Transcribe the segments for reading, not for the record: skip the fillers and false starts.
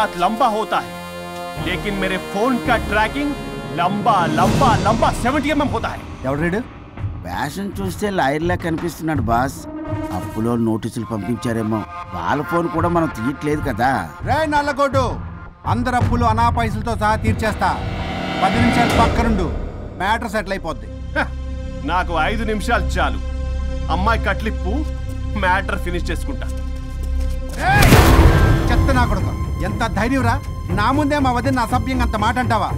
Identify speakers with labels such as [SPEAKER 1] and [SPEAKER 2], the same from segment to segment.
[SPEAKER 1] हाथ लंबा होता है, लेकिन मेरे फोन का ट्रैकिंग लंबा लंबा लंबा 70 mm होता है।
[SPEAKER 2] ఎవడ్రాడు ఫ్యాషన్ చూస్తే లాయర్లా కనిపిస్తున్నాడు బాస్. అప్పులో నోటీసులు పంపించారేమో, వాళ్ళ ఫోన్ కూడా మనం తీయట్లేదు కదా.
[SPEAKER 3] రే నల్లగోడు, అందరు అప్పులు అనా పైసలతో సహా తీర్చేస్తా. 10 నిమిషాలు పక్కనుండు, మ్యాటర్ సెటిల్ అయిపోద్ది.
[SPEAKER 1] నాకు 5 నిమిషాలు చాలు. అమ్మాయి కట్లిప్పు, మ్యాటర్ ఫినిష్ చేసుకుంటా.
[SPEAKER 3] చెత్త నా కొడుకు, ఎంత ధైర్యంరా! నా ముందే మా వదిన అసభ్యంగా అంత మాట అంటావా?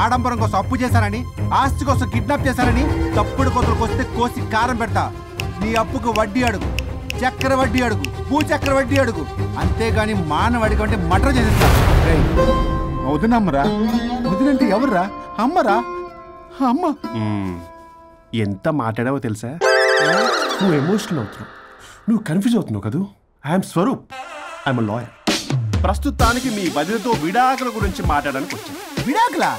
[SPEAKER 3] ఆడంబరం కోసం అప్పు చేశారని, ఆస్తి కోసం కిడ్నాప్ చేశారని తప్పుడు కొతులకు వస్తే కోసి కారం పెడతా. నీ అప్పుకు వడ్డీ అడుగు, చక్కెర వడ్డీ అడుగు, భూచక్ర వడ్డీ అడుగు, అంతేగాని మానవ అడిగంటే మటర్ చేసేస్తా. వదినమ్మరా, వదినంటే ఎవర్రా? అమ్మరా, అమ్మ.
[SPEAKER 1] ఎంత మాట్లాడావో తెలుసా? నువ్వు ఎమోషనల్ అవుతున్నావు, నువ్వు కన్ఫ్యూజ్ అవుతున్నావు కదూ. I'm Swaroop, I'm lawyer. ప్రస్తుతానికి మీ వదినతో విడాకుల గురించి మాట్లాడడానికి వచ్చాను.
[SPEAKER 3] విడాకులా?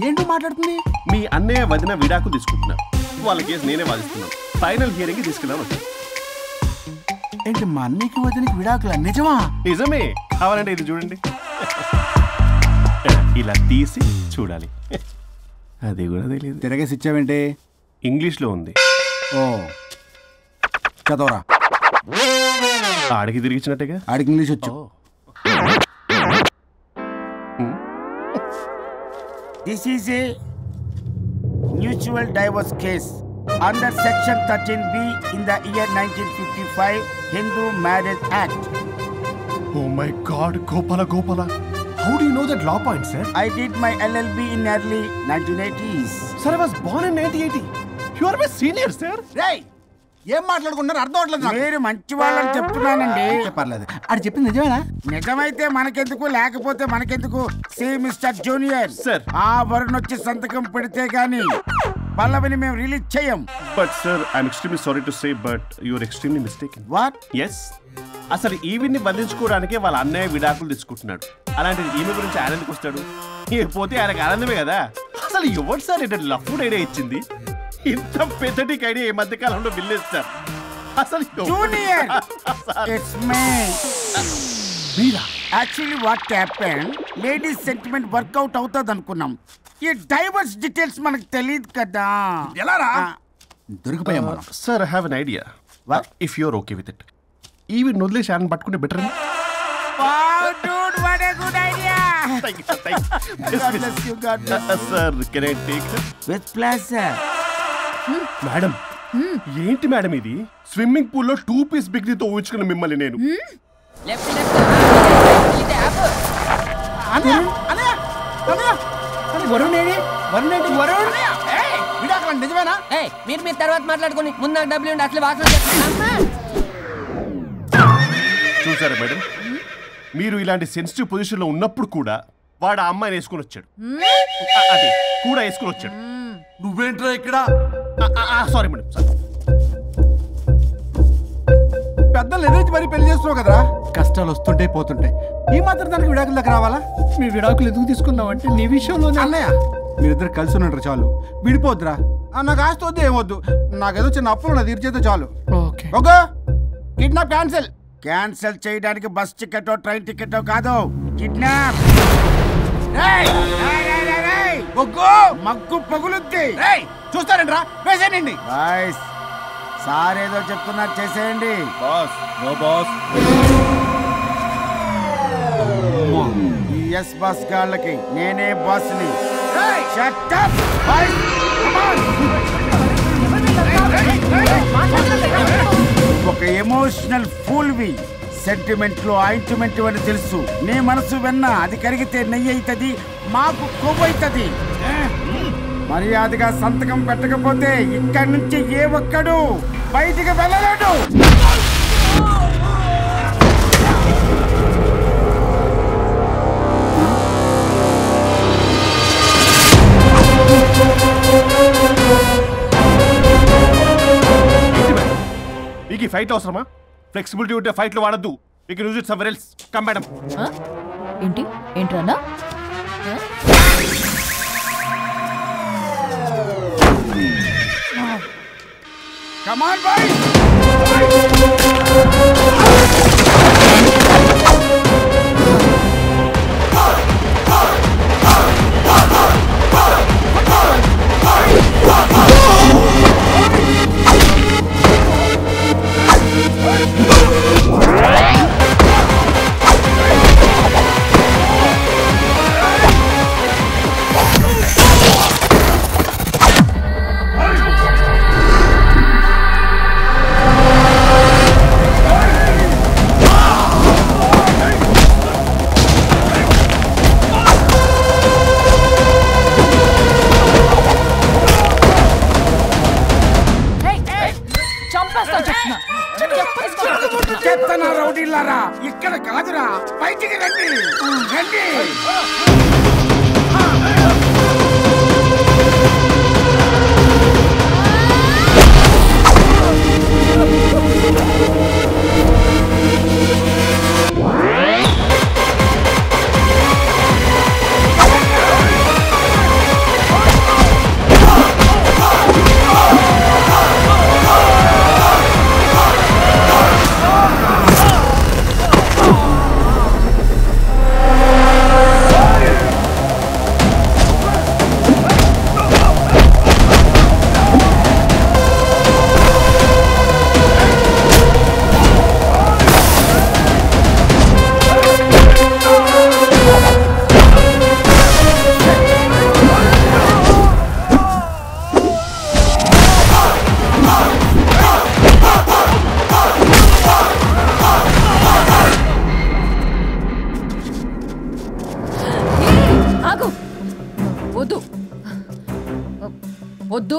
[SPEAKER 3] ఏంటో మాట్లాడుతుంది?
[SPEAKER 1] మీ అన్నయ్య వదిన విడాకులు తీసుకుంటున్నారు. వాళ్ళ కేసు నేనే వాదిస్తున్నాను. ఫైనల్ హియరింగ్ తీసుకెళ్ళాను వచ్చాను.
[SPEAKER 3] ఏంటి మా అన్నయ్యకి వదినకి విడాకులా? నిజమా?
[SPEAKER 1] నిజమే. కావాలంటే ఇది చూడండి, ఇలా తీసి చూడాలి. అది కూడా తెలియదు.
[SPEAKER 3] తిరగేసి ఇచ్చావేంటి?
[SPEAKER 1] ఇంగ్లీష్లో ఉంది.
[SPEAKER 3] ఓ చదవరా.
[SPEAKER 1] ఆడికి తిరిగిచ్చినట్టుగా.
[SPEAKER 3] ఆడికి ఇంగ్లీష్ వచ్చు.
[SPEAKER 2] This is a mutual divorce case under section 13B in the year 1955 Hindu Marriage Act.
[SPEAKER 1] Oh my God, Gopala. How do you know that law point, sir?
[SPEAKER 2] I did my LLB in early 1980s.
[SPEAKER 1] Sir, I was born in 1980. You are my senior, sir.
[SPEAKER 3] రేయ్, ఏం మాట్లాడుకున్నారు అర్థం అవట్లేదు నాకు.
[SPEAKER 2] మీరు మంచి వాళ్ళని చెప్తున్నానండి.
[SPEAKER 3] పర్లేదు. అది చెప్పింది నిజమేనా?
[SPEAKER 2] నిజమైతే మనకెందుకు, లేకపోతే మనకెందుకు? సి మిస్టర్ జూనియర్
[SPEAKER 1] సార్,
[SPEAKER 2] ఆ వరుణ్ వచ్చి సంతకం పెడితే గానీ పల్లవిని మేము రిలీజ్ చేయం.
[SPEAKER 1] But sir, I'm extremely sorry to say, but you are extremely mistaken.
[SPEAKER 2] What?
[SPEAKER 1] Yes. అసలు ఈవిడ్ని బంధించుకోవడానికే వాళ్ళ అన్నయ్య విడాకులు తీసుకుంటున్నాడు. అలాంటిది ఈమె గురించి ఆనందకు వస్తాడు. పోతే ఆయనకు ఆనందమే కదా. అసలు ఎవరు సార్ ఏంటంటే లఫ్డ్ ఐడియా ఇచ్చింది? ఇంత పెద్దటికి ఐడియా ఈ మధ్య కాలంలో విల్లేస్తారు. అసలు
[SPEAKER 2] junior, it's me. Actually what happen, ladies sentiment work out అవుతుంది అనుకున్నాం. ఈ డైవర్స్ డీటెయిల్స్ మనకు తెలియదు కదా.
[SPEAKER 3] ఎలా రా? దొరికిపోయాం.
[SPEAKER 1] Sir, I have an idea. If you're okay with it, ఈవిడ్ని వదిలేసి ఆయన పట్టుకుంటే better. Sir, can I take
[SPEAKER 2] with pleasure.
[SPEAKER 1] Madam, ఏంటి మేడం ఇది? స్విమ్మింగ్ పూల్ లో 2 పీస్ బిగ్నీతో ఊహించుకున్న మిమ్మల్ని నేను.
[SPEAKER 3] నిజమేనా?
[SPEAKER 4] మీరు తర్వాత మాట్లాడుకుని ముందు నాకు డబ్బులు ఉండి అసలు వాసన.
[SPEAKER 1] చూసారా మేడం, మీరు ఇలాంటి సెన్సిటివ్ పొజిషన్ లో ఉన్నప్పుడు కూడా వాడు ఆ అమ్మాయిని వేసుకుని వచ్చాడు. అది కూడా వేసుకుని వచ్చాడు.
[SPEAKER 3] నువ్వేంట్రా ఇక్కడ?
[SPEAKER 1] Sorry madam, sorry.
[SPEAKER 3] పెద్దలు ఎదురు మరి పెళ్లి చేస్తున్నావు కదరా. కష్టాలు వస్తుంటే పోతుంటాయి, ఈ మాత్రం దానికి విడాకుల దగ్గర రావాలా?
[SPEAKER 5] మీ విడాకులు ఎందుకు తీసుకున్నావు అంటే నీ విషయంలో.
[SPEAKER 3] అన్నయ్య, మీరిద్దరు కలిసి ఉన్నట్టు చాలు, విడిపోద్దురా. నాకు ఆస్తి వద్దు, ఏమొద్దు. నాకేదో చిన్న అప్పులు నా తీర్చేదో చాలు.
[SPEAKER 5] Okay
[SPEAKER 3] okay, kidnap cancel.
[SPEAKER 2] Cancel చేయడానికి బస్ టికెటో ట్రైన్ టికెటో కాదు, కిడ్నాప్. మగ్గు పగులుద్ది.
[SPEAKER 3] చూస్తారంట్రా, వేసేయండి.
[SPEAKER 2] సార్ ఏదో చెప్తున్నారు, చేసేయండి.
[SPEAKER 1] Boss, no boss.
[SPEAKER 2] ఈ ఎస్ బాస్ గాళ్ళకి నేనే బాస్ని. Shut up. ఒక ఎమోషనల్ ఫూల్వి. సెంటిమెంట్లో ఆయింట్మెంట్ అని తెలుసు. నీ మనసు వెన్న, అది కరిగితే నెయ్యి అవుతుంది, మాకు కొవ్వు అవుతుంది. మర్యాదగా సంతకం పెట్టకపోతే ఇక్కడి నుంచి ఏ ఒక్కడు బయటికి వెళ్ళలేడు.
[SPEAKER 1] మీకు ఈ ఫైట్ అవసరమా? ఫ్లెక్సిబిలిటీ ఉంటే ఫైట్లు వాడద్దు. You can use it somewhere else. Come madam.
[SPEAKER 6] ఏంట్రన్నా?
[SPEAKER 2] Come on, boys! చెత్తన రౌడీలారా, ఇక్కడ కాదురా, బయటికి రండి రండి.
[SPEAKER 6] వద్దు.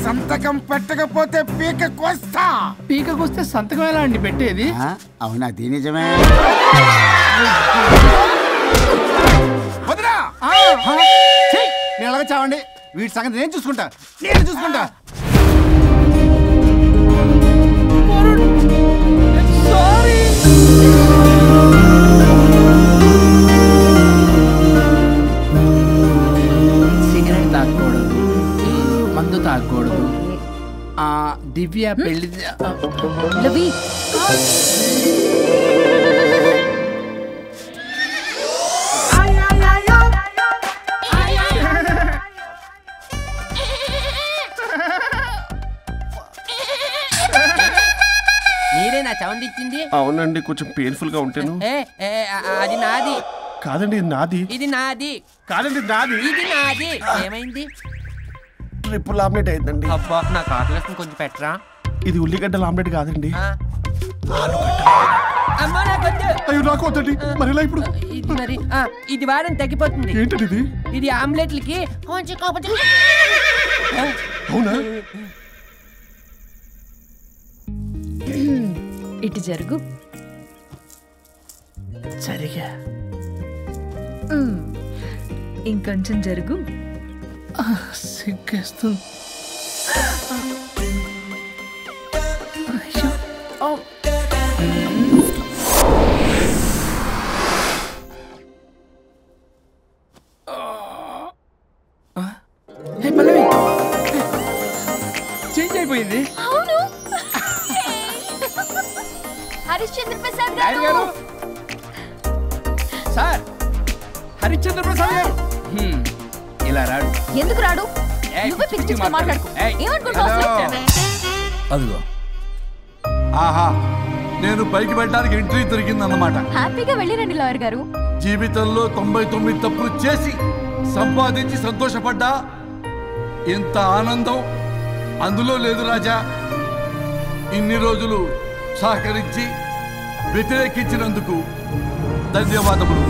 [SPEAKER 2] సంతకం పెట్టకపోతే పీక కోస్తా.
[SPEAKER 5] పీకకొస్తే సంతకం ఎలా అండి పెట్టేది?
[SPEAKER 2] అవునా? అది నిజమే.
[SPEAKER 3] వదినా నేను ఎలాగ చావండి, వీటి సంగతి నేను చూసుకుంటా.
[SPEAKER 5] సిగరెట్ తాగకూడదు, మందు తాగకూడదు. దివ్య పెళ్లి
[SPEAKER 6] లవి
[SPEAKER 4] మీరేనా సౌండ్ ఇచ్చింది?
[SPEAKER 1] అవునండి, కొంచెం పెయిన్ఫుల్ గా ఉంటాను.
[SPEAKER 4] అది నాది
[SPEAKER 1] కాదండి, నాది.
[SPEAKER 4] ఇది నాది
[SPEAKER 1] కాదండి, నాది.
[SPEAKER 4] ఇది నాది. ఏమైంది?
[SPEAKER 1] ట్రిపుల్ ఆమ్లెట్ అయిందండి.
[SPEAKER 4] అబ్బా నాకు ఆకలిస్తుంది, కొంచెం పెట్టరా.
[SPEAKER 1] ఇది ఉల్లిగడ్డల ఆమ్లెట్ కాదండి.
[SPEAKER 4] అమ్మా నాకొద్దు.
[SPEAKER 1] అయ్యో నాకు వద్దండి. మరి ఎలా ఇప్పుడు?
[SPEAKER 4] ఇది మరి ఇది వారం తగ్గిపోతుంది.
[SPEAKER 1] ఏంటది ఇది?
[SPEAKER 4] ఇది ఆమ్లెట్లకి కొంచెం
[SPEAKER 1] అవునా?
[SPEAKER 6] ఇటు జరుగు.
[SPEAKER 5] సరిగా
[SPEAKER 6] ఇంకొంచెం జరుగు.
[SPEAKER 5] సిగ్గేస్తుంది. చేంజ్ అయిపోయింది.
[SPEAKER 6] అవును. హరిశ్చంద్ర ప్రసాద్ గారు.
[SPEAKER 5] సార్, హరిశ్చంద్ర ప్రసాద్ గారు ఇలా రాడు.
[SPEAKER 6] ఎందుకు రాడు? నువ్వే పిచ్చి పిచ్చిగా మాట్లాడుకో. ఏమనుకుంటావు?
[SPEAKER 7] అదిగో ఆహా, నేను పైకి వెళ్ళడానికి ఎంట్రీ దొరికిందన్నమాట.
[SPEAKER 6] హ్యాపీగా వెళ్ళిరండి లాయర్ గారు.
[SPEAKER 7] జీవితంలో 99 తప్పులు చేసి సంపాదించి సంతోషపడ్డా ఇంత ఆనందం అందులో లేదు రాజా. ఇన్ని రోజులు సహకరించి వ్యతిరేకించినందుకు ధన్యవాదములు.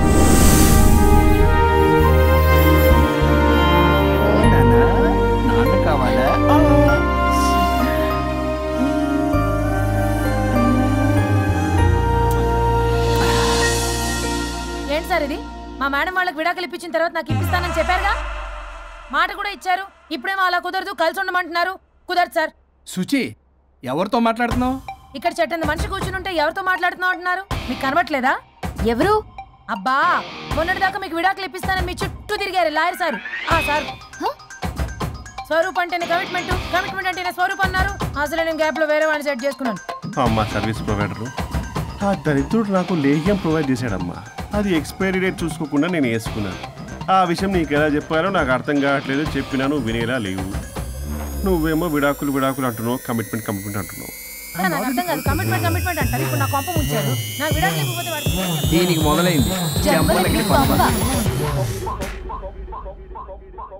[SPEAKER 5] నాన్న కావాలా?
[SPEAKER 8] ఏంటి సార్ ఇది? మా మేడం వాళ్ళకి విడాకులు ఇప్పించిన తర్వాత నాకు ఇప్పిస్తానని చెప్పారుగా, మాట కూడా ఇచ్చారు. ఇప్పుడేమో అలా కుదరదు, కలిసి ఉండమంటున్నారు. కుదరదు సార్.
[SPEAKER 5] సుచి, ఎవరితో మాట్లాడుతున్నావు?
[SPEAKER 8] ఇక్కడ చెట్టంది మనిషి కూర్చుని ఉంటే ఎవరితో మాట్లాడుతున్నావు అంటున్నారు? మీకు కనబట్లేదా?
[SPEAKER 6] ఎవరు?
[SPEAKER 8] అబ్బా, మొన్నటిదాకా మీకు విడాకులు ఇప్పిస్తానని మీ చుట్టూ తిరిగారు లాయర్ సార్. సార్, స్వరూప్ అంటేనే కమిట్మెంట్, కమిట్మెంట్ అంటేనే స్వరూప్ అన్నారు. అసలు నేను గ్యాప్ లో వేరే వాడిని సెట్ చేసుకున్నాను.
[SPEAKER 1] అమ్మా సర్వీస్ ప్రొవైడరు, ఆ దరిద్రుడు నాకు లేహ్యం ప్రొవైడ్ చేశాడమ్మా. అది ఎక్స్పైరీ డేట్ చూసుకోకుండా నేను వేసుకున్నాను. ఆ విషయం నీకు ఎలా చెప్పారో నాకు అర్థం కావట్లేదు. చెప్పినాను, వినేలా లేవు. నువ్వేమో విడాకులు విడాకులు అంటున్నావు, కమిట్మెంట్ కమిట్మెంట్ అంటున్నావు.
[SPEAKER 8] నాకు అర్థం కాదు. కమిట్మెంట్ కమిట్మెంట్ అంటారు. ఇప్పుడు నా కొంప ముంచారు. నాకు విడాకులు ఇవ్వకపోతే
[SPEAKER 5] దీనికి మొదలైంది.